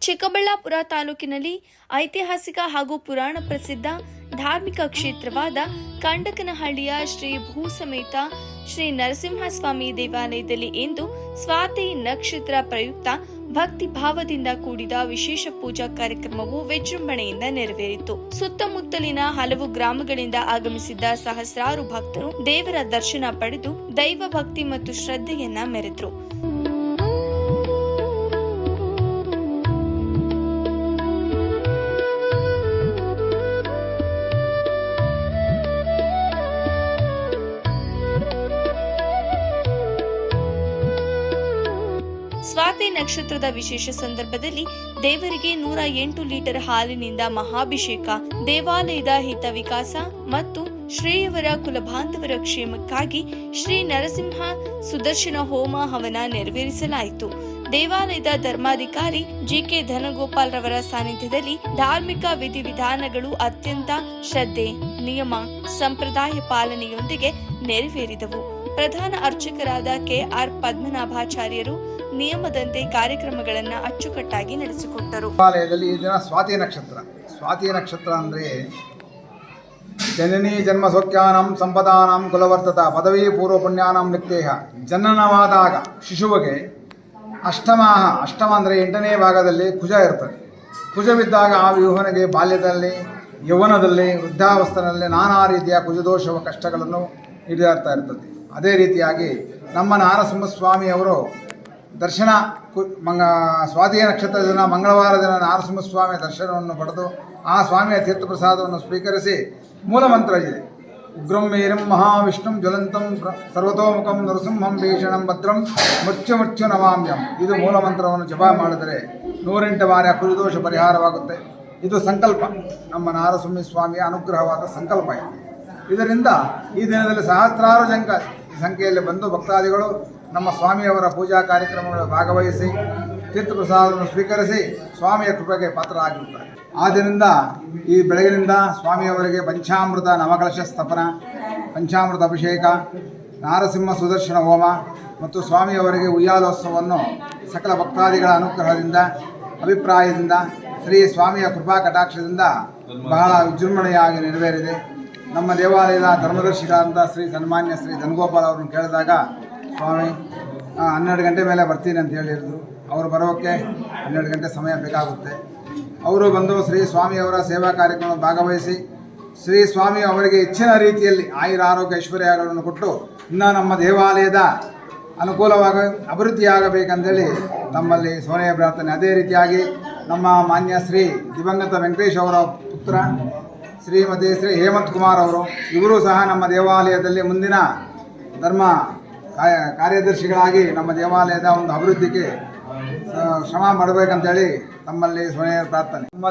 ಚಿಕ್ಕಬಳ್ಳಾಪುರ ತಾಲೂಕಿನಲ್ಲಿ ಐತಿಹಾಸಿಕ ಹಾಗೂ ಪುರಾಣ ಪ್ರಸಿದ್ಧ ಧಾರ್ಮಿಕ ಕ್ಷೇತ್ರವಾದ ಕಂಡಕನಹಳ್ಳಿಯ ಶ್ರೀ ಭೂಸಮೇತ ಶ್ರೀ ನರಸಿಂಹಸ್ವಾಮಿ ದೇವಾಲಯದಲ್ಲಿ ಇಂದು ಸ್ವಾತಿ ನಕ್ಷತ್ರ ಪ್ರಯುಕ್ತ ಭಕ್ತಿ ಭಾವದಿಂದ ಕೂಡಿದ ವಿಶೇಷ ಪೂಜಾ ಕಾರ್ಯಕ್ರಮವು ವಿಜೃಂಭಣೆಯಿಂದ ನೆರವೇರಿತು. ಸುತ್ತಮುತ್ತಲಿನ ಹಲವು ಗ್ರಾಮಗಳಿಂದ ಆಗಮಿಸಿದ್ದ ಸಹಸ್ರಾರು ಭಕ್ತರು ದೇವರ ದರ್ಶನ ಪಡೆದು ದೈವ ಭಕ್ತಿ ಮತ್ತು ಶ್ರದ್ಧೆಯನ್ನ ಮೆರೆದರು. ಸ್ವಾತಿ ನಕ್ಷತ್ರದ ವಿಶೇಷ ಸಂದರ್ಭದಲ್ಲಿ ದೇವರಿಗೆ 108 ಲೀಟರ್ ಹಾಲಿನಿಂದ ಮಹಾಭಿಷೇಕ, ದೇವಾಲಯದ ಹಿತ ವಿಕಾಸ ಮತ್ತು ಶ್ರೀಯವರ ಕುಲಬಾಂಧವರ ಕ್ಷೇಮಕ್ಕಾಗಿ ಶ್ರೀ ನರಸಿಂಹ ಸುದರ್ಶನ ಹೋಮ ಹವನ ನೆರವೇರಿಸಲಾಯಿತು. ದೇವಾಲಯದ ಧರ್ಮಾಧಿಕಾರಿ ಜಿಕೆ ಧನಗೋಪಾಲ್ ರವರ ಸಾನ್ನಿಧ್ಯದಲ್ಲಿ ಧಾರ್ಮಿಕ ವಿಧಿವಿಧಾನಗಳು ಅತ್ಯಂತ ಶ್ರದ್ಧೆ, ನಿಯಮ, ಸಂಪ್ರದಾಯ ಪಾಲನೆಯೊಂದಿಗೆ ನೆರವೇರಿದವು. ಪ್ರಧಾನ ಅರ್ಚಕರಾದ ಕೆಆರ್ ಪದ್ಮನಾಭಾಚಾರ್ಯರು ನಿಯಮದಂತೆ ಕಾರ್ಯಕ್ರಮಗಳನ್ನು ಅಚ್ಚುಕಟ್ಟಾಗಿ ನಡೆಸಿಕೊಟ್ಟರು. ದೇವಾಲಯದಲ್ಲಿ ಈ ದಿನ ಸ್ವಾತಿ ನಕ್ಷತ್ರ ಅಂದರೆ ಜನನಿ ಜನ್ಮ ಸೌಖ್ಯಾನಂ ಸಂಪದಾನಂ ಕುಲವರ್ತತ ಪದವಿ ಪೂರ್ವ ಪುಣ್ಯಾನಂ ನಿತ್ಯೇಹ. ಜನನವಾದಾಗ ಶಿಶುವಿಗೆ ಅಷ್ಟಮ ಅಂದರೆ 8ನೇ ಭಾಗದಲ್ಲಿ ಕುಜ ಇರ್ತದೆ. ಕುಜವಿದ್ದಾಗ ಆ ವಿಹುವನಿಗೆ ಬಾಲ್ಯದಲ್ಲಿ, ಯೌವನದಲ್ಲಿ, ವೃದ್ಧಾವಸ್ಥೆಯಲ್ಲಿ ನಾನಾ ರೀತಿಯ ಕುಜದೋಷವ ಕಷ್ಟಗಳನ್ನು ಈಡೇರ್ತಾ ಇರ್ತದೆ. ಅದೇ ರೀತಿಯಾಗಿ ನಮ್ಮ ನಾರಸಿಂಹಸ್ವಾಮಿಯವರು ದರ್ಶನ ಸ್ವಾತಿ ನಕ್ಷತ್ರದ ದಿನ ಮಂಗಳವಾರ ದಿನ ನಾರಸಿಂಹಸ್ವಾಮಿಯ ದರ್ಶನವನ್ನು ಪಡೆದು ಆ ಸ್ವಾಮಿಯ ತೀರ್ಥಪ್ರಸಾದವನ್ನು ಸ್ವೀಕರಿಸಿ ಮೂಲಮಂತ್ರ ಇದೆ. ಉಗ್ರಂ ವೀರಂ ಮಹಾವಿಷ್ಣುಂ ಜ್ವಲಂತಂ ಸರ್ವತೋಮುಖಂ ನರಸಿಂಹಂ ಭೀಷಣಂ ಭದ್ರಂ ಮೃತ್ಯು ನಮಾಮ್ಯಂ. ಇದು ಮೂಲಮಂತ್ರವನ್ನು ಜಪ ಮಾಡಿದರೆ 108 ಬಾರಿ ಕುರುದೋಷ ಪರಿಹಾರವಾಗುತ್ತೆ. ಇದು ಸಂಕಲ್ಪ, ನಮ್ಮ ನಾರಸಿಂಹಸ್ವಾಮಿಯ ಅನುಗ್ರಹವಾದ ಸಂಕಲ್ಪ. ಇದರಿಂದ ಈ ದಿನದಲ್ಲಿ ಸಹಸ್ರಾರು ಸಂಖ್ಯೆಯಲ್ಲಿ ಬಂದು ಭಕ್ತಾದಿಗಳು ನಮ್ಮ ಸ್ವಾಮಿಯವರ ಪೂಜಾ ಕಾರ್ಯಕ್ರಮಗಳಲ್ಲಿ ಭಾಗವಹಿಸಿ ತೀರ್ಥಪ್ರಸಾದವನ್ನು ಸ್ವೀಕರಿಸಿ ಸ್ವಾಮಿಯ ಕೃಪೆಗೆ ಪಾತ್ರರಾಗಿರುತ್ತಾರೆ. ಆದ್ದರಿಂದ ಈ ಬೆಳಗಿನಿಂದ ಸ್ವಾಮಿಯವರಿಗೆ ಪಂಚಾಮೃತ ನವಕಲಶ ಸ್ಥಾಪನ, ಪಂಚಾಮೃತ ಅಭಿಷೇಕ, ನಾರಸಿಂಹ ಸುದರ್ಶನ ಹೋಮ ಮತ್ತು ಸ್ವಾಮಿಯವರಿಗೆ ಉಯ್ಯಾಲೋತ್ಸವವನ್ನು ಸಕಲ ಭಕ್ತಾದಿಗಳ ಅನುಗ್ರಹದಿಂದ, ಅಭಿಪ್ರಾಯದಿಂದ, ಶ್ರೀ ಸ್ವಾಮಿಯ ಕೃಪಾ ಕಟಾಕ್ಷದಿಂದ ಬಹಳ ವಿಜೃಂಭಣೆಯಾಗಿ ನೆರವೇರಿದೆ. ನಮ್ಮ ದೇವಾಲಯದ ಧರ್ಮದರ್ಶಿಗಳಾದಂಥ ಸನ್ಮಾನ್ಯ ಶ್ರೀ ಧನಗೋಪಾಲ್ ಅವರನ್ನು ಕೇಳಿದಾಗ ಸ್ವಾಮಿ 12 ಗಂಟೆ ಮೇಲೆ ಬರ್ತೀನಿ ಅಂತ ಹೇಳಿದ್ರು. ಅವರು ಬರೋಕ್ಕೆ 12 ಗಂಟೆ ಸಮಯ ಬೇಕಾಗುತ್ತೆ. ಅವರು ಬಂದು ಶ್ರೀ ಸ್ವಾಮಿಯವರ ಸೇವಾ ಕಾರ್ಯಕ್ರಮ ಭಾಗವಹಿಸಿ ಶ್ರೀ ಸ್ವಾಮಿ ಅವರಿಗೆ ಹೆಚ್ಚಿನ ರೀತಿಯಲ್ಲಿ ಆಯುರ ಆರೋಗ್ಯ ಐಶ್ವರ್ಯಗಳನ್ನು ಕೊಟ್ಟು ಇನ್ನೂ ನಮ್ಮ ದೇವಾಲಯದ ಅನುಕೂಲವಾಗಿ ಅಭಿವೃದ್ಧಿಯಾಗಬೇಕಂತೇಳಿ ತಮ್ಮಲ್ಲಿ ಸೋನೆಯ ಪ್ರಾರ್ಥನೆ. ಅದೇ ರೀತಿಯಾಗಿ ನಮ್ಮ ಮಾನ್ಯ ಶ್ರೀ ದಿವಂಗತ ವೆಂಕಟೇಶ್ ಅವರ ಪುತ್ರ ಶ್ರೀಮತಿ ಶ್ರೀ ಹೇಮಂತ್ ಕುಮಾರ್ ಅವರು, ಇವರು ಸಹ ನಮ್ಮ ದೇವಾಲಯದಲ್ಲಿ ಮುಂದಿನ ಧರ್ಮ ಕಾರ್ಯದರ್ಶಿಗಳಾಗಿ ನಮ್ಮ ದೇವಾಲಯದ ಒಂದು ಅಭಿವೃದ್ಧಿಗೆ ಶ್ರಮ ಮಾಡಬೇಕಂತೇಳಿ ತಮ್ಮಲ್ಲಿ ಸ್ವಯಂ ಪ್ರಾರ್ಥನೆ. ನಮ್ಮ